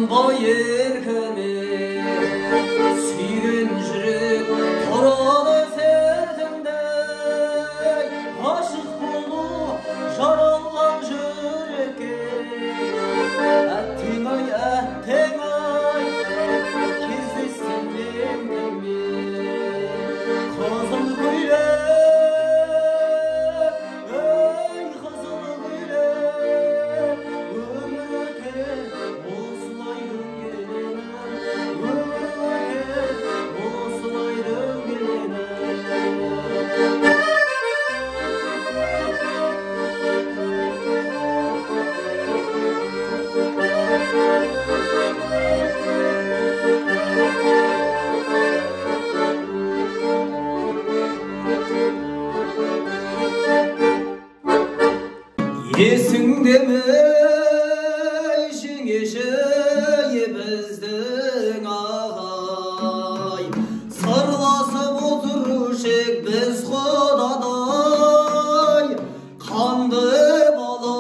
Sağınma yerkeme Suyun жүрек Toralı serdinde Aşık bolu Жаралған жүrekке Әттең ай, әттең ай Кездессем мен Қызыл көйлек Ей қызыл көйлек Өмір өтер осылай дөңгеленіп Өмір өтер осылай дөңгеленіп Есіңде ме жеңеше біздің ағай сырласып отырушы ек біз құдадай қанды бала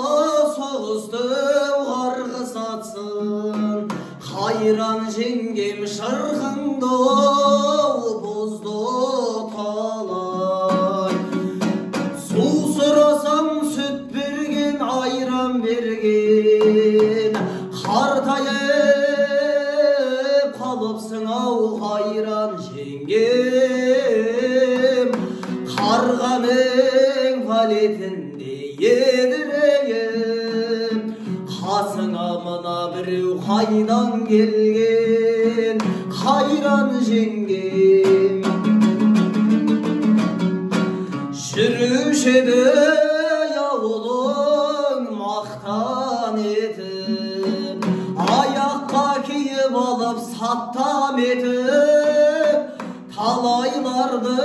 соғысты қарғыс атсын қайран жеңгем шырқыңды бұзды талай су сұрасам сүт берген айран берген қартайып қалыпсың ау қайран жеңгем қарғаның валетінде едірейіп қасыңа мына біреу қайдан келген қайран жеңгем жүруші еді ауылың мақтан етіп аяққа киіп алып саптам етіп талайларды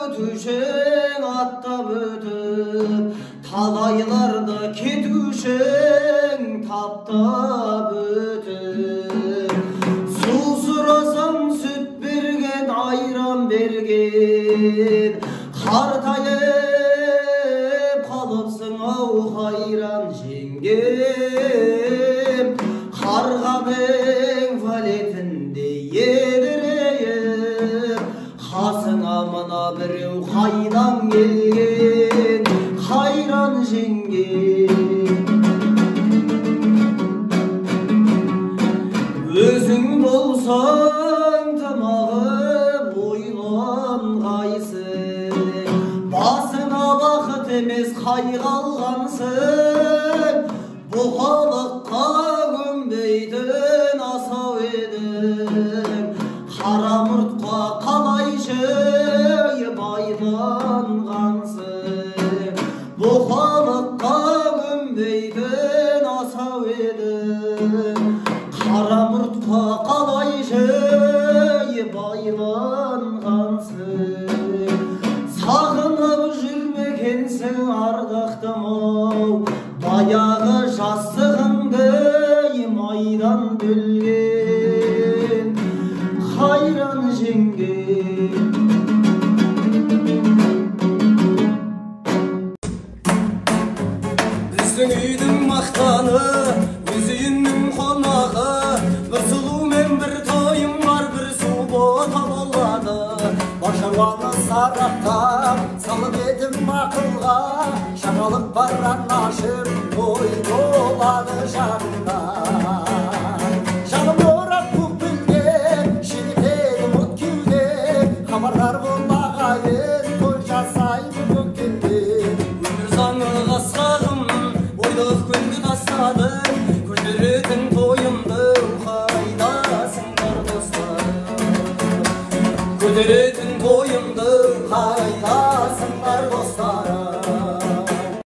өтушің аттап өтіп талайларды кетушің таптап өтіп су сұрасам сүт берген айран берген қартайып қалыпсың ау қайран жеңгем қарғаның валетінде едірейіп қасыңа мына біреу қайдан келген қайран жеңгем өзің болсаң тымағып ойланғайсың басыңа бақыт емес қайғы алғансың бұқалыққа көнбейтін асау едің қара мұртқа қалайшы байланғансың бұқалыққа көнбейтін асау едің қара мұртқа қалайшы байланғансың сағынып жүрмекенсің ардақтым-ау баяғы жастығыңды майдан бөлген қайран жеңгем біздің үйдің мақтаны өз үйінің қонағы бір сұлу мен бір тойым бар бір су бота болады бар шаруаны сарапқа салып едім ақылға жаңалық бар анашым ой болады жанымда жаным орап көкпілге шелетеді мұт кеуде хабардар бол ағайын той жасайды көктемде өмір заңы қасқағым ойлық күнді тастадым көтеретін тойымды қайдасыңдар достарым көтеретін тойым